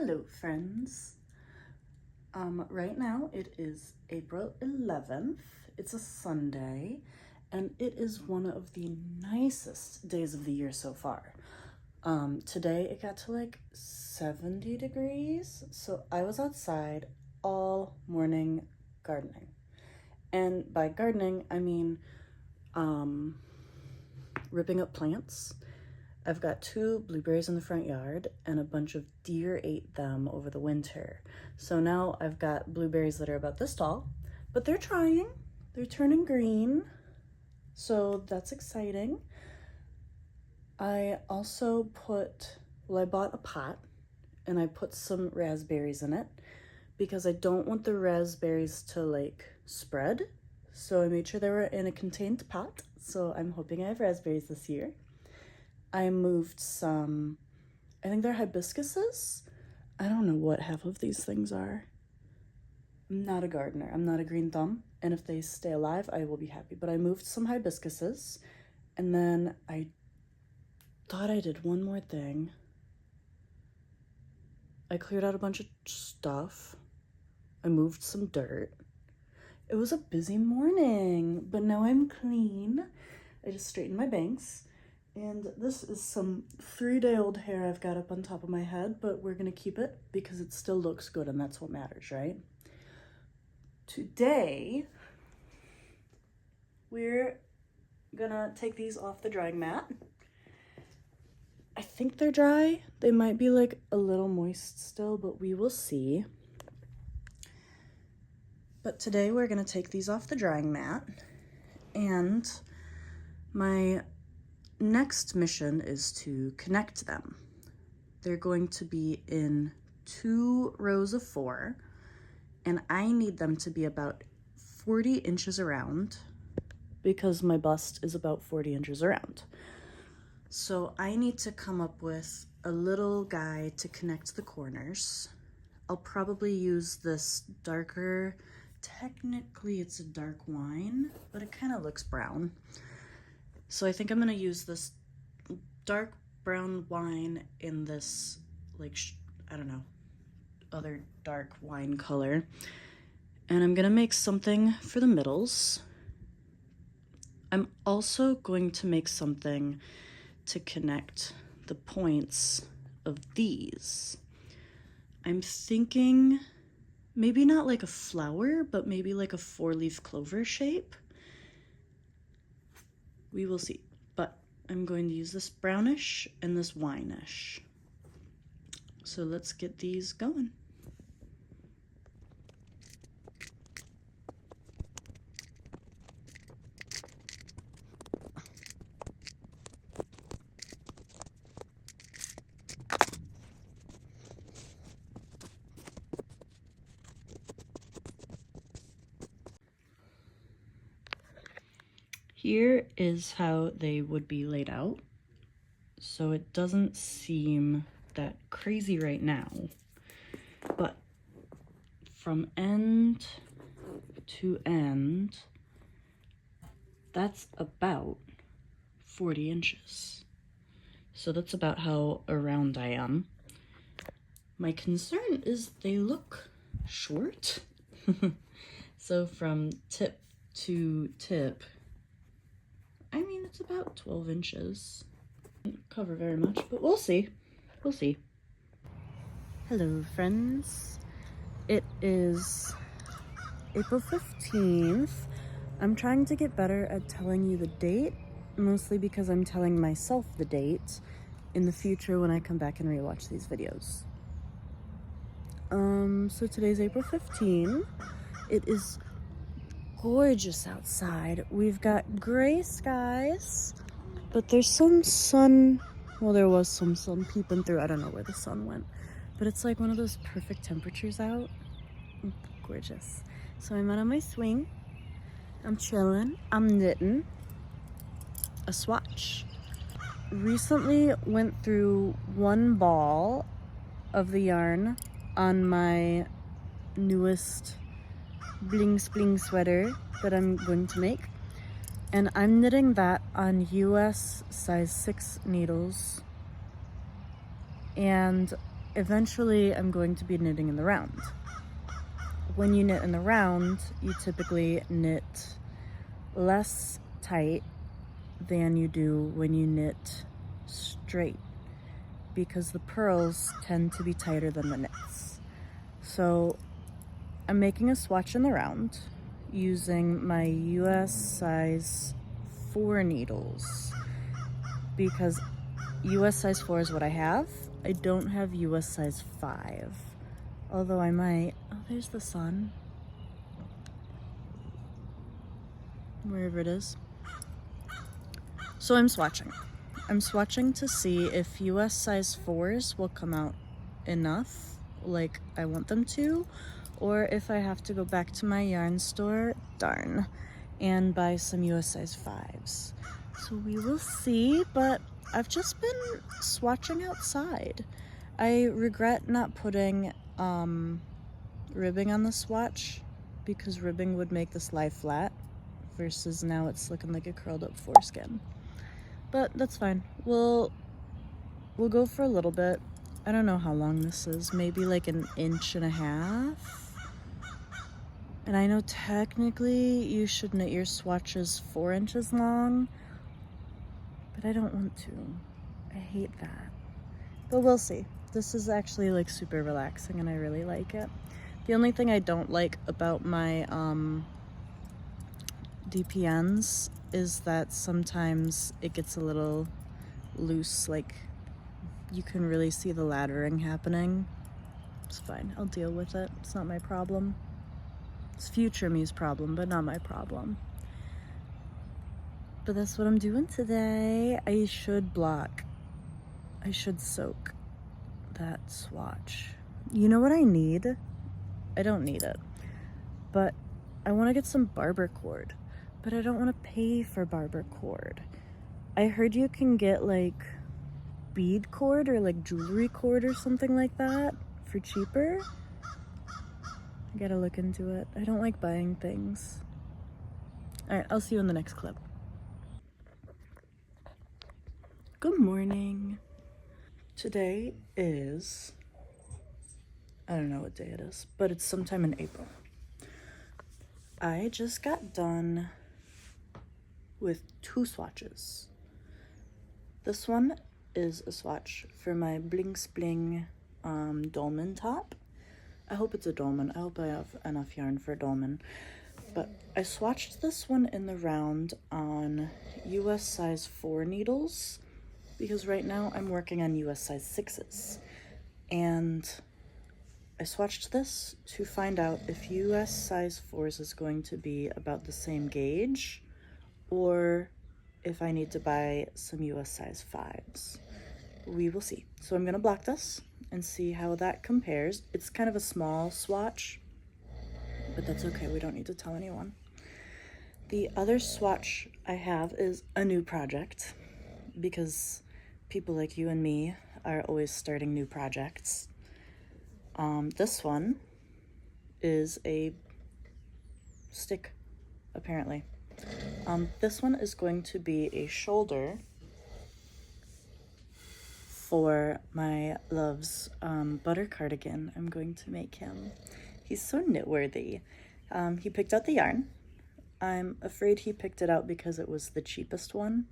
Hello friends. Right now it is April 11th. It's a Sunday and it is one of the nicest days of the year so far. Today it got to like 70 degrees, so I was outside all morning gardening. And by gardening, I mean ripping up plants. I've got 2 blueberries in the front yard and a bunch of deer ate them over the winter. So now I've got blueberries that are about this tall, but they're trying. They're turning green, so that's exciting. I also I bought a pot and I put some raspberries in it because I don't want the raspberries to like spread. So I made sure they were in a contained pot. So I'm hoping I have raspberries this year. I moved some, I think they're hibiscuses. I don't know what half of these things are. I'm not a gardener. I'm not a green thumb. And if they stay alive, I will be happy. But I moved some hibiscuses. And then I thought I did one more thing. I cleared out a bunch of stuff. I moved some dirt. It was a busy morning, but now I'm clean. I just straightened my bangs. And this is some 3-day-old hair I've got up on top of my head, but we're gonna keep it because it still looks good and that's what matters, right? Today, we're gonna take these off the drying mat. I think they're dry. They might be like a little moist still, but we will see. But today we're gonna take these off the drying mat, and my next mission is to connect them. They're going to be in 2 rows of 4, and I need them to be about 40 inches around because my bust is about 40 inches around. So I need to come up with a little guy to connect the corners. I'll probably use this darker, technically it's a dark wine, but it kind of looks brown. So I think I'm gonna use this dark brown wine in this, like, I don't know, other dark wine color. And I'm gonna make something for the middles. I'm also going to make something to connect the points of these. I'm thinking maybe not like a flower, but maybe like a 4-leaf clover shape. We will see, but I'm going to use this brownish and this wineish. So let's get these going. Here is how they would be laid out. So it doesn't seem that crazy right now, but from end to end, that's about 40 inches. So that's about how around I am. My concern is they look short. So from tip to tip, I mean, it's about 12 inches. Doesn't cover very much, but we'll see. We'll see. Hello, friends. It is April 15th. I'm trying to get better at telling you the date, mostly because I'm telling myself the date in the future when I come back and rewatch these videos. So today's April 15th. It is gorgeous outside. We've got gray skies, but there's some sun. Well, there was some sun peeping through. I don't know where the sun went, but it's like one of those perfect temperatures out. Gorgeous. So I'm out on my swing. I'm chilling. I'm knitting a swatch. Recently went through 1 ball of the yarn on my newest bling spling sweater that I'm going to make, and I'm knitting that on US size 6 needles, and eventually I'm going to be knitting in the round. When you knit in the round, you typically knit less tight than you do when you knit straight, because the purls tend to be tighter than the knits. So I'm making a swatch in the round using my US size 4 needles, because US size 4 is what I have. I don't have US size 5, although I might. Oh, there's the sun, wherever it is. So I'm swatching. I'm swatching to see if US size 4s will come out enough, like I want them to, or if I have to go back to my yarn store, darn, and buy some US size 5s. So we will see, but I've just been swatching outside. I regret not putting ribbing on the swatch, because ribbing would make this lie flat, versus now it's looking like a curled up foreskin. But that's fine. We'll go for a little bit. I don't know how long this is, maybe like an inch and a half. And I know technically you should knit your swatches 4 inches long, but I don't want to. I hate that. But we'll see. This is actually like super relaxing and I really like it. The only thing I don't like about my DPNs is that sometimes it gets a little loose, like you can really see the laddering happening. It's fine, I'll deal with it. It's not my problem. It's future me's problem, but not my problem. But that's what I'm doing today. I should block. I should soak that swatch. You know what I need? I don't need it, but I want to get some barber cord, but I don't want to pay for barber cord. I heard you can get like bead cord or like jewelry cord or something like that for cheaper. I gotta look into it. I don't like buying things. All right, I'll see you in the next clip. Good morning. Today is, I don't know what day it is, but it's sometime in April. I just got done with 2 swatches. This one is a swatch for my Bling Spling dolman top. I hope it's a dolman. I hope I have enough yarn for a dolman. But I swatched this one in the round on US size 4 needles, because right now I'm working on US size 6s. And I swatched this to find out if US size 4s is going to be about the same gauge, or if I need to buy some US size 5s. We will see. So I'm gonna block this and see how that compares. It's kind of a small swatch, but that's okay, we don't need to tell anyone. The other swatch I have is a new project, because people like you and me are always starting new projects. This one is a stick, apparently. This one is going to be a shoulder for my love's butter cardigan. I'm going to make him. He's so knitworthy. He picked out the yarn. I'm afraid he picked it out because it was the cheapest one,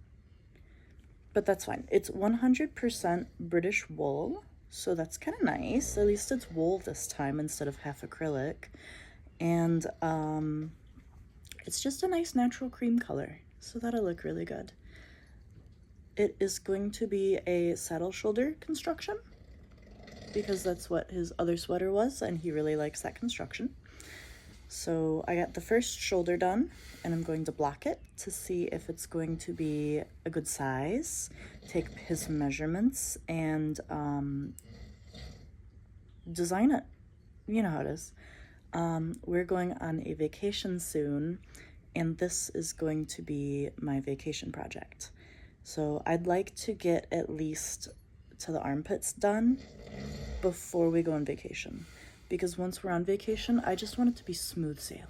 but that's fine. It's 100% British wool, so that's kind of nice. At least it's wool this time instead of half acrylic. And it's just a nice natural cream color, so that'll look really good. It is going to be a saddle shoulder construction, because that's what his other sweater was, and he really likes that construction. So I got the first shoulder done, and I'm going to block it to see if it's going to be a good size, take his measurements, and design it. You know how it is. We're going on a vacation soon, and this is going to be my vacation project. So I'd like to get at least to the armpits done before we go on vacation, because once we're on vacation, I just want it to be smooth sailing.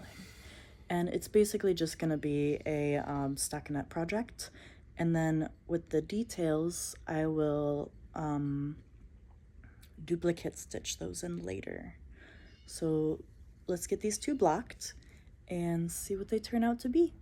And it's basically just gonna be a stockinette project. And then with the details, I will duplicate stitch those in later. So let's get these two blocked and see what they turn out to be.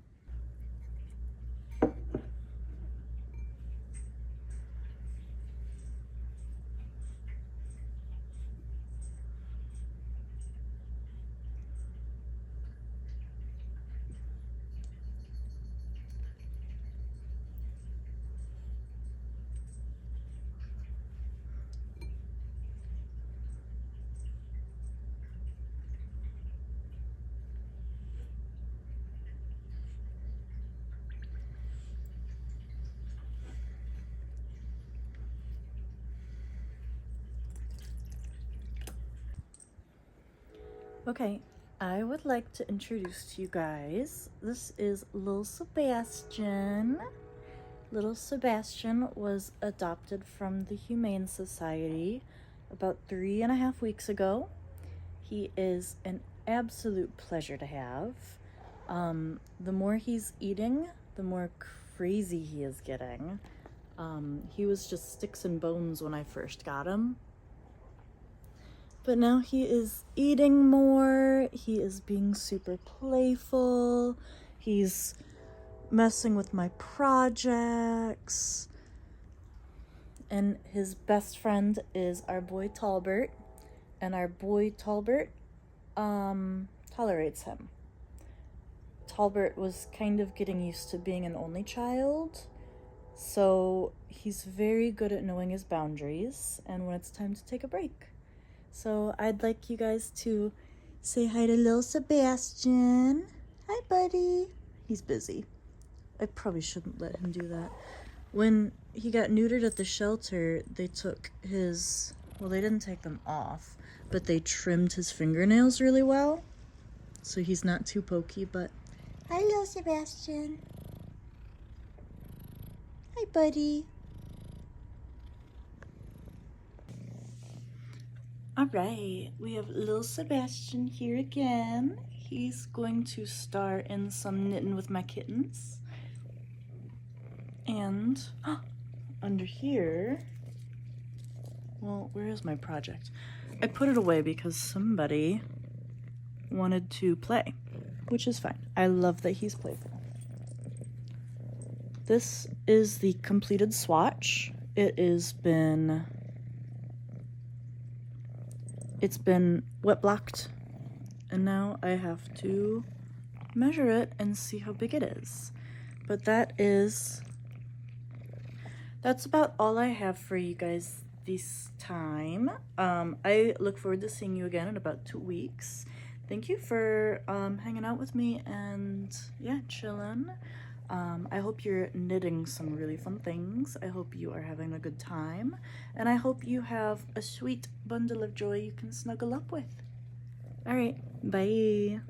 Okay, I would like to introduce to you guys, this is Little Sebastian. Little Sebastian was adopted from the Humane Society about 3.5 weeks ago. He is an absolute pleasure to have. The more he's eating, the more crazy he is getting. He was just sticks and bones when I first got him. But now he is eating more, he is being super playful, he's messing with my projects. And his best friend is our boy Talbert, and our boy Talbert tolerates him. Talbert was kind of getting used to being an only child, so he's very good at knowing his boundaries and when it's time to take a break. So I'd like you guys to say hi to little Sebastian. Hi, buddy. He's busy. I probably shouldn't let him do that. When he got neutered at the shelter, they took his, well, they didn't take them off, but they trimmed his fingernails really well. So he's not too pokey, but hi, little Sebastian. Hi, buddy. All right, we have little Sebastian here again. He's going to start in some knitting with my kittens. And under here, well, where is my project? I put it away because somebody wanted to play, which is fine. I love that he's playful. This is the completed swatch. It's been wet blocked, and now I have to measure it and see how big it is. But that's about all I have for you guys this time. I look forward to seeing you again in about 2 weeks. Thank you for hanging out with me and yeah, chilling. I hope you're knitting some really fun things. I hope you are having a good time. And I hope you have a sweet bundle of joy you can snuggle up with. All right, bye.